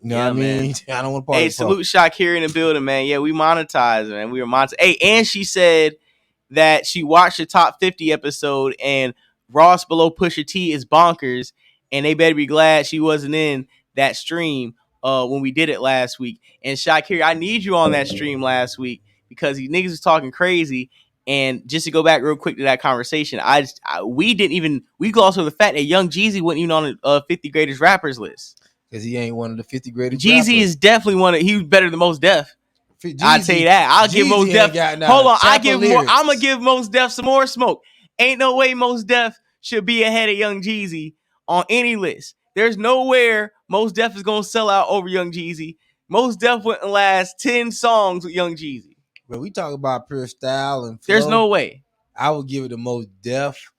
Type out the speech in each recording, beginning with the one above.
know what I mean? Man. I don't want to part Hey, salute Shakira in the building, man. Yeah, we monetize, man. We were monetized. Hey, and she said that she watched the top 50 episode and Ross below Pusha T is bonkers, and they better be glad she wasn't in that stream when we did it last week. And Shakira, I need you on that stream last week because these niggas was talking crazy. And just to go back real quick to that conversation, we glossed over the fact that Young Jeezy wasn't even on the 50 greatest rappers list. Because he ain't one of the 50 greatest Jeezy rappers. is definitely one of, he was better than Mos Def. I'll tell you that. I'll give Mos Def. Hold on, I'm gonna give Mos Def some more smoke. Ain't no way Mos Def should be ahead of Young Jeezy on any list. There's nowhere Mos Def is gonna sell out over Young Jeezy. Mos Def wouldn't last 10 songs with Young Jeezy. But we talk about pure style and flow. There's no way. I would give it to Mos Def.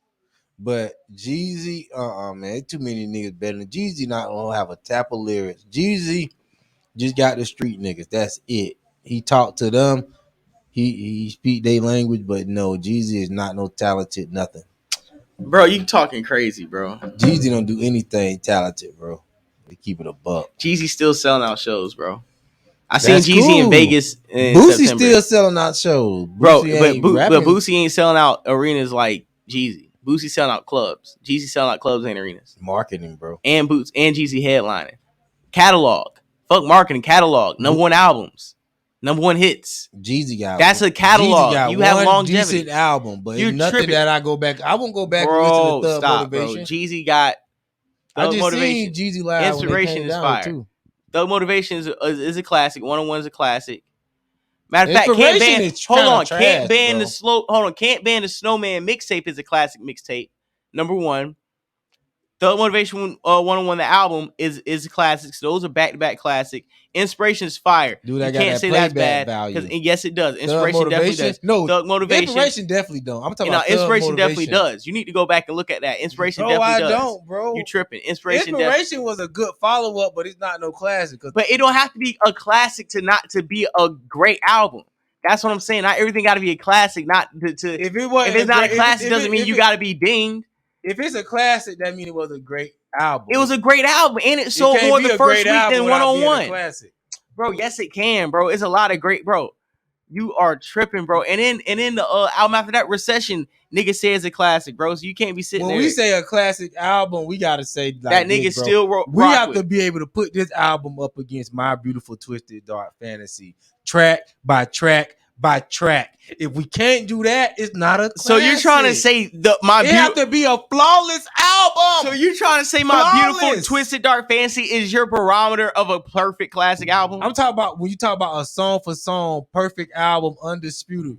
But Jeezy, man, too many niggas better than Jeezy. Not gonna have a tap of lyrics. Jeezy just got the street niggas. That's it. He talked to them. He speak their language, but no, Jeezy is not no talented nothing. Bro, you talking crazy, bro. Jeezy don't do anything talented, bro. They keep it a buck. Jeezy still selling out shows, bro. I seen Jeezy in Vegas. Boosie still selling out shows, bro. But Boosie ain't selling out arenas like Jeezy. Boosie selling out clubs. Jeezy selling out clubs and arenas. Marketing, bro. And Boots and Jeezy headlining. Catalog. Fuck marketing. Catalog. Number one albums. Number one hits. Jeezy got. That's a catalog. You have longevity. Decent album, but it's nothing tripping. That I go back. I won't go back and listen to Thug Motivation. Bro. Jeezy got. I just seen Jeezy live. Inspiration is fire. Too. Thug Motivation is a classic. 101 is a classic. Matter of fact, can't ban the Snowman mixtape is a classic mixtape. Number one. Thug Motivation 101, the album is a classic. So those are back-to-back classic. Inspiration is fire. Dude, I can't say that's bad because yes, it does. Inspiration definitely does. No, Thug Motivation. Inspiration definitely don't. I'm talking about Inspiration definitely does. You need to go back and look at that. Inspiration definitely does. No, I don't, bro. You tripping? Inspiration was a good follow-up, but it's not no classic. But it don't have to be a classic to be a great album. That's what I'm saying. Not everything got to be a classic. Not to. If it's not a classic, doesn't mean you got to be dinged. If it's a classic, that means it was a great album. It was a great album, and it sold more the first week than 101. Bro, yes, it can, bro. It's a lot of great, bro. You are tripping, bro. And in the album after that, Recession, nigga say it's a classic, bro. So you can't be sitting there. When we say a classic album, we gotta say like that nigga this, still we have to be able to put this album up against My Beautiful Twisted Dark Fantasy, track by track by track. If we can't do that, it's not a classic. So you're trying to say it have to be a flawless album. So you're trying to say My Beautiful Twisted Dark Fantasy is your barometer of a perfect classic album? I'm talking about when you talk about a song for song perfect album, undisputed.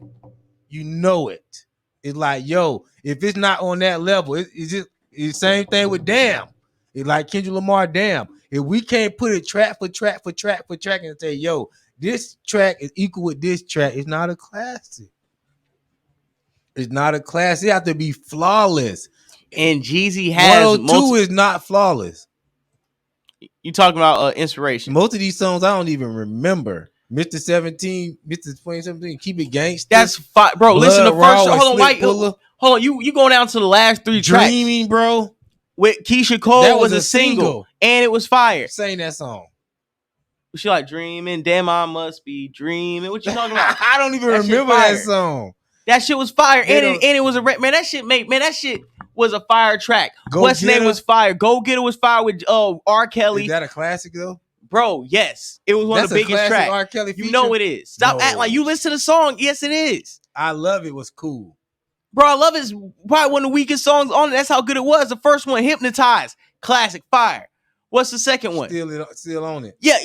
You know it. It's like, yo, if it's not on that level, it's just the same thing with Damn. It's like Kendrick Lamar, Damn. If we can't put it track for track for track for track and say, yo, this track is equal with this track, it's not a classic. It's not a classic. It have to be flawless. And Jeezy has 102 is not flawless. You talking about Inspiration? Most of these songs I don't even remember. Mr. 17, Mr. 2017, Keep It Gangsta. That's fine, bro. Blood listen to first. Hold on. You going down to the last three tracks. Dreaming, bro. With Keisha Cole that was a single, and it was fire. Sing that song. She like dreaming, damn, I must be dreaming. What you talking about? I don't even remember that song. That shit was fire, and it was a man. That shit was a fire track. What's name was fire. Go Get It was fire with R. Kelly. Is that a classic though? Bro, yes, it was one of the biggest tracks. R. Kelly feature? You know it is. Stop acting like you listen to the song. Yes, it is. I Love It was cool. Bro, I Love It is probably one of the weakest songs on it. That's how good it was. The first one, Hypnotized, classic, fire. What's the second one? Still on it. Yeah,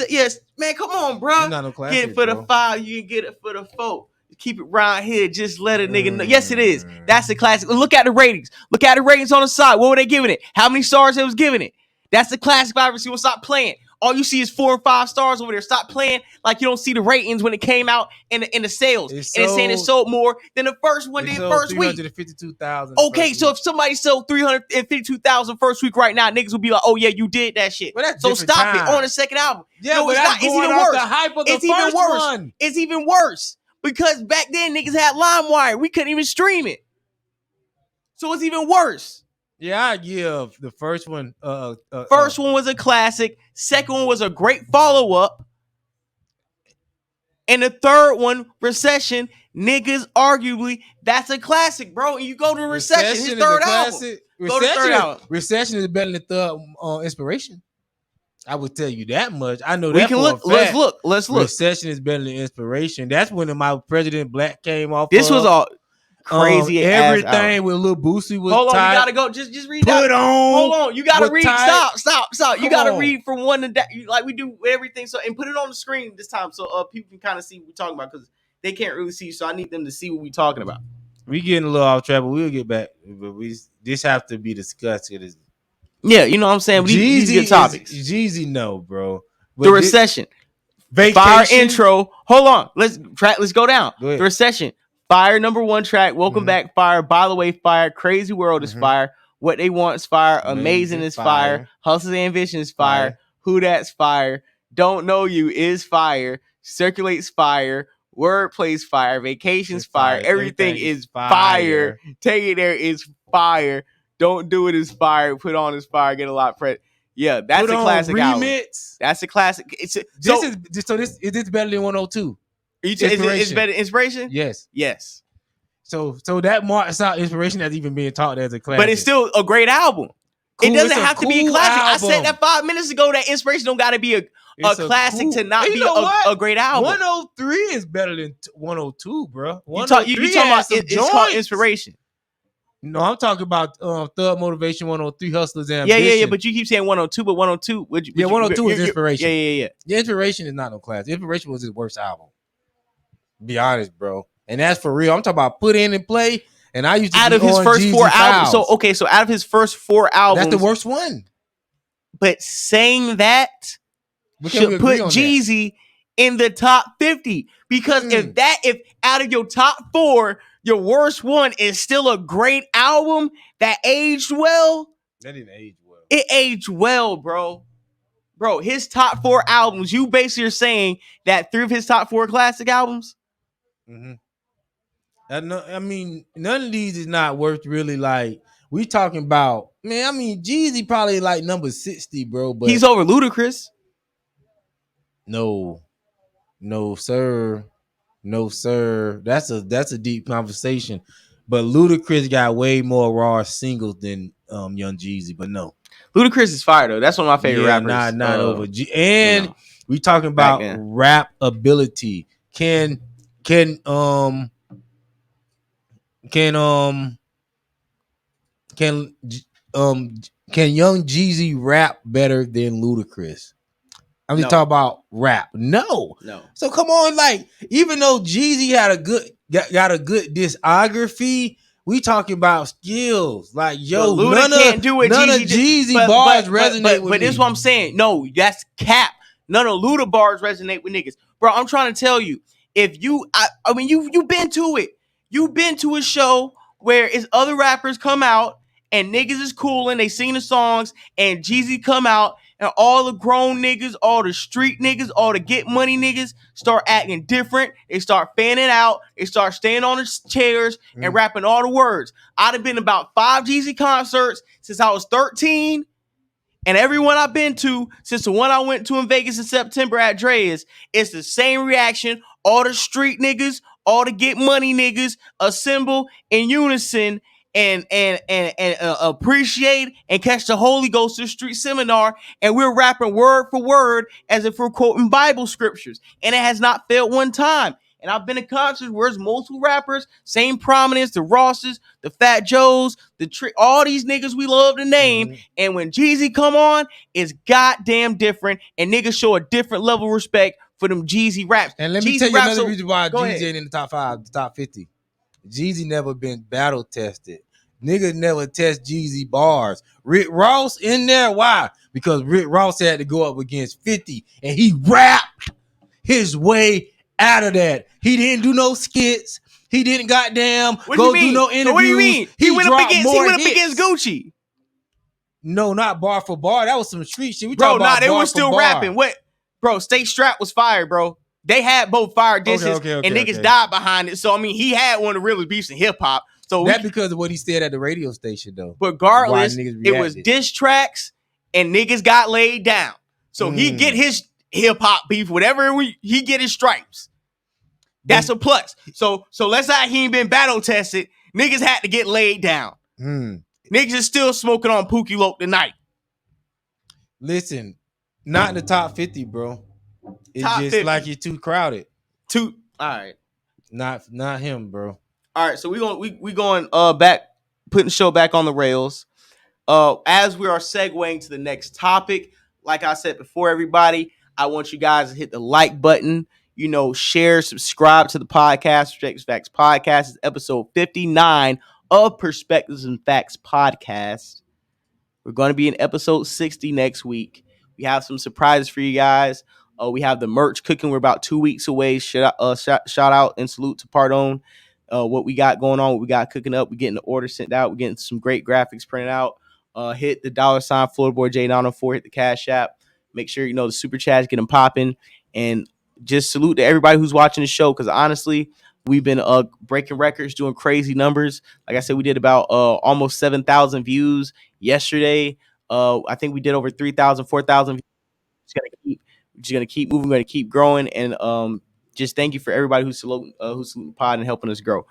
yes, man, come on, bro. It's not no classic, get it for the 5, you can get it for the 4. Keep it right here. Just let a nigga know. Yes, it is. That's the classic. Look at the ratings. Look at the ratings on the side. What were they giving it? How many stars they was giving it? That's the classic. Obviously, we'll stop playing. All you see is 4 and 5 stars over there. Stop playing like you don't see the ratings when it came out in the sales. It's saying it sold more than the first one did first week. 352,000. Okay, so if somebody sold 352,000 first week right now, niggas will be like, "Oh yeah, you did that shit." So stop it on the second album. Yeah, no, but it's even worse. The hype of the first one. It's even worse because back then niggas had LimeWire. We couldn't even stream it, so it's even worse. Yeah, I give the first one. First one was a classic. Second one was a great follow up. And the third one, Recession, niggas arguably, that's a classic, bro. And you go to Recession, his third album. Go to third album. Recession is better than Third Inspiration. I would tell you that much. I know We that can for look. a fact. Let's look. Recession is better than Inspiration. That's when my President Black came off. This was all crazy. Everything with Lil Boosie was. Hold on, tight. you gotta go. Just read. Put on. Hold on, you gotta read. Tight. Stop. You gotta read from one to that. Like we do everything. So and put it on the screen this time so people can kind of see what we're talking about because they can't really see. So I need them to see what we're talking about. We getting a little off track, but we'll get back. But this have to be discussed. Yeah, you know what I'm saying. These good topics. Jeezy, no, bro. But the Recession, Vacation. Fire intro. Hold on, let's go down. Go the Recession, Fire #1 track. Welcome back, Fire. By the way, Fire. Crazy World is fire. What They Want is fire. Amazing is fire. Hustlerz Ambition is fire. Who That's fire. Don't Know You is fire. Circulates fire. Wordplay's fire. Vacation's fire. Everything is fire. Take It There is fire. Don't Do It is fire. Put On is fire. Get a Lot press. Yeah, that's a classic album. That's a classic. Is this better than 102? It's better than Inspiration? Yes. So that marks out Inspiration as even being taught as a classic. But it's still a great album. Cool. It doesn't have to be a classic. Album. I said that 5 minutes ago that Inspiration don't got to be a classic to not be a great album. 103 is better than 102, bro. You talking about it's called Inspiration. No, I'm talking about Thug Motivation 103, Hustlerz Ambition. Yeah. But you keep saying 102, but 102. 102 is Inspiration. Yeah. The Inspiration is not no classic. Inspiration was his worst album. Be honest, bro. And that's for real. I'm talking about Put In and Play. And I used to out of his first four albums. So out of his first 4 albums, that's the worst one. But saying that should put Jeezy in the top 50 because if out of your top 4, your worst one is still a great album that aged well. That didn't age well. It aged well, bro. Bro, his top 4 albums. You basically are saying that 3 of his top 4 classic albums. Mm-hmm. I mean, none of these is not worth really like. We talking about, man. I mean, Jeezy probably like number 60, bro. But he's over Ludacris. No, sir. That's a deep conversation. But Ludacris got way more raw singles than Young Jeezy. But no, Ludacris is fire though. That's one of my favorite rappers. Not over And we talking about rap ability. Can Young Jeezy rap better than Ludacris? I'm just talking about rap. No. So come on, like even though Jeezy had got a good discography, we talking about skills. Like yo, none of Jeezy bars resonate with me. But this is what I'm saying. No, that's cap. None of Luda bars resonate with niggas, bro. I'm trying to tell you. If you, I mean, you've been to it. You've been to a show where it's other rappers come out and niggas is cool and they sing the songs and Jeezy come out and all the grown niggas, all the street niggas, all the get money niggas start acting different. They start fanning out. They start staying on the chairs and rapping all the words. I'd have been about 5 Jeezy concerts since I was 13. And everyone I've been to since the one I went to in Vegas in September at Dre's, it's the same reaction. All the street niggas, all the get money niggas assemble in unison and appreciate and catch the Holy Ghost to the street seminar. And we're rapping word for word as if we're quoting Bible scriptures. And it has not failed one time. And I've been to concerts where there's multiple rappers, same prominence, the Rosses, the Fat Joes, all these niggas we love to name. Mm-hmm. And when Jeezy come on, it's goddamn different. And niggas show a different level of respect for them Jeezy raps. And let me tell you another reason why Jeezy ain't in the top 5, the top 50. Jeezy never been battle tested. Niggas never test Jeezy bars. Rick Ross in there. Why? Because Rick Ross had to go up against 50 and he rapped his way out of that. He didn't do no skits. He didn't goddamn do no interviews. So what do you mean? He went up against Gucci. No, not bar for bar. That was some street shit. We bro, about they were still rapping. What? Bro, State Strap was fire, bro. They had both fire disses and niggas died behind it. So, I mean, he had one of the realest beefs in hip-hop. So That because of what he said at the radio station though. regardless, Why niggas it was reacted. diss tracks and niggas got laid down. So he get his hip hop beef, whatever he get his stripes. That's a plus. So let's say he ain't been battle tested. Niggas had to get laid down. Niggas is still smoking on Pookie Loke tonight. Listen, not in the top 50, bro. It's Top just 50. like you're too crowded. All right. Not him, bro. All right, so we going back, putting the show back on the rails. As we are segueing to the next topic, like I said before, everybody, I want you guys to hit the like button. You know, share, subscribe to the podcast. Perspectives Facts Podcast is episode 59 of Perspectives and Facts Podcast. We're going to be in episode 60 next week. We have some surprises for you guys. We have the merch cooking. We're about 2 weeks away. Shout out and salute to Pardone. What we got going on, what we got cooking up. We're getting the order sent out. We're getting some great graphics printed out. Hit the $sign Floorboard J904. Hit the Cash App. Make sure you know the super chats, get them popping. And just salute to everybody who's watching the show, because honestly, we've been breaking records, doing crazy numbers. Like I said, we did about almost 7,000 views yesterday. I think we did over 3,000, 4,000. Just gonna keep moving, gonna keep growing, and just thank you for everybody who's saluting the pod and helping us grow.